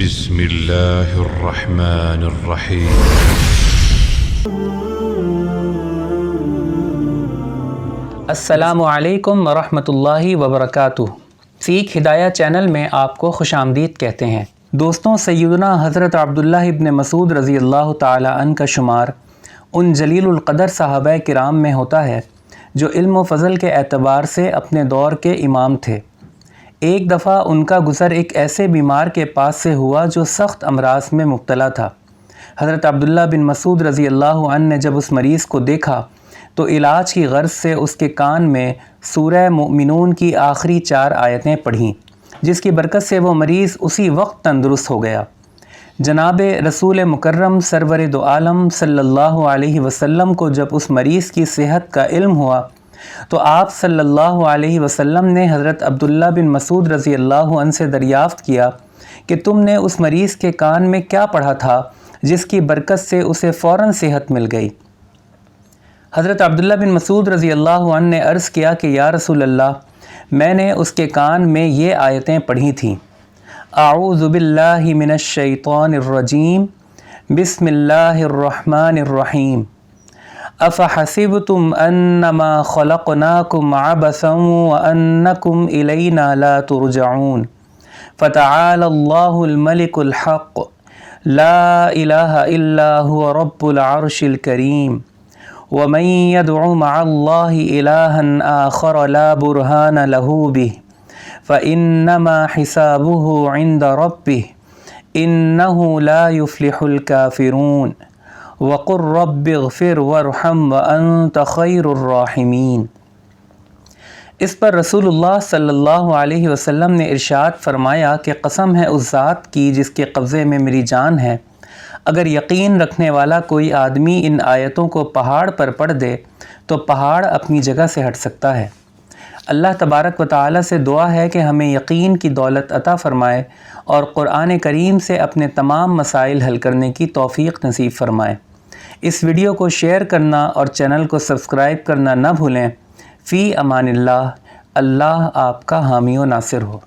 بسم اللہ الرحمن الرحیم۔ السلام علیکم ورحمۃ اللہ وبرکاتہ۔ سیکھ ہدایہ چینل میں آپ کو خوش آمدید کہتے ہیں۔ دوستوں، سیدنا حضرت عبداللہ ابن مسعود رضی اللہ تعالی عنہ کا شمار ان جلیل القدر صحابہ کرام میں ہوتا ہے جو علم و فضل کے اعتبار سے اپنے دور کے امام تھے۔ ایک دفعہ ان کا گزر ایک ایسے بیمار کے پاس سے ہوا جو سخت امراض میں مبتلا تھا۔ حضرت عبداللہ بن مسعود رضی اللہ عنہ نے جب اس مریض کو دیکھا تو علاج کی غرض سے اس کے کان میں سورہ مؤمنون کی آخری 4 آیتیں پڑھیں، جس کی برکت سے وہ مریض اسی وقت تندرست ہو گیا۔ جناب رسول مکرم سرور دو عالم صلی اللہ علیہ وسلم کو جب اس مریض کی صحت کا علم ہوا تو آپ صلی اللہ علیہ وسلم نے حضرت عبداللہ بن مسعود رضی اللہ عنہ سے دریافت کیا کہ تم نے اس مریض کے کان میں کیا پڑھا تھا جس کی برکت سے اسے فوراً صحت مل گئی؟ حضرت عبداللہ بن مسعود رضی اللہ عنہ نے عرض کیا کہ یا رسول اللہ، میں نے اس کے کان میں یہ آیتیں پڑھی تھیں: اعوذ باللہ من الشیطان الرجیم، بسم اللہ الرحمن الرحیم، افحسبتم انما خلقناکم عبثا وانکم الینا لا ترجعون، فتعالی اللہ الملک الحق، لا الہ الا هو رب العرش الکریم، ومن يدع مع الله إلها آخر لا برهان له به فإنما حسابه عند ربه إنه لا يفلح الكافرون وقل رب اغفر وارحم وأنت خير الراحمين۔ اس پر رسول اللہ صلی اللہ علیہ وسلم نے ارشاد فرمایا کہ قسم ہے اس ذات کی جس کے قبضے میں میری جان ہے، اگر یقین رکھنے والا کوئی آدمی ان آیتوں کو پہاڑ پر پڑھ دے تو پہاڑ اپنی جگہ سے ہٹ سکتا ہے۔ اللہ تبارک و تعالی سے دعا ہے کہ ہمیں یقین کی دولت عطا فرمائے اور قرآن کریم سے اپنے تمام مسائل حل کرنے کی توفیق نصیب فرمائے۔ اس ویڈیو کو شیئر کرنا اور چینل کو سبسکرائب کرنا نہ بھولیں۔ فی امان اللہ، اللہ آپ کا حامی و ناصر ہو۔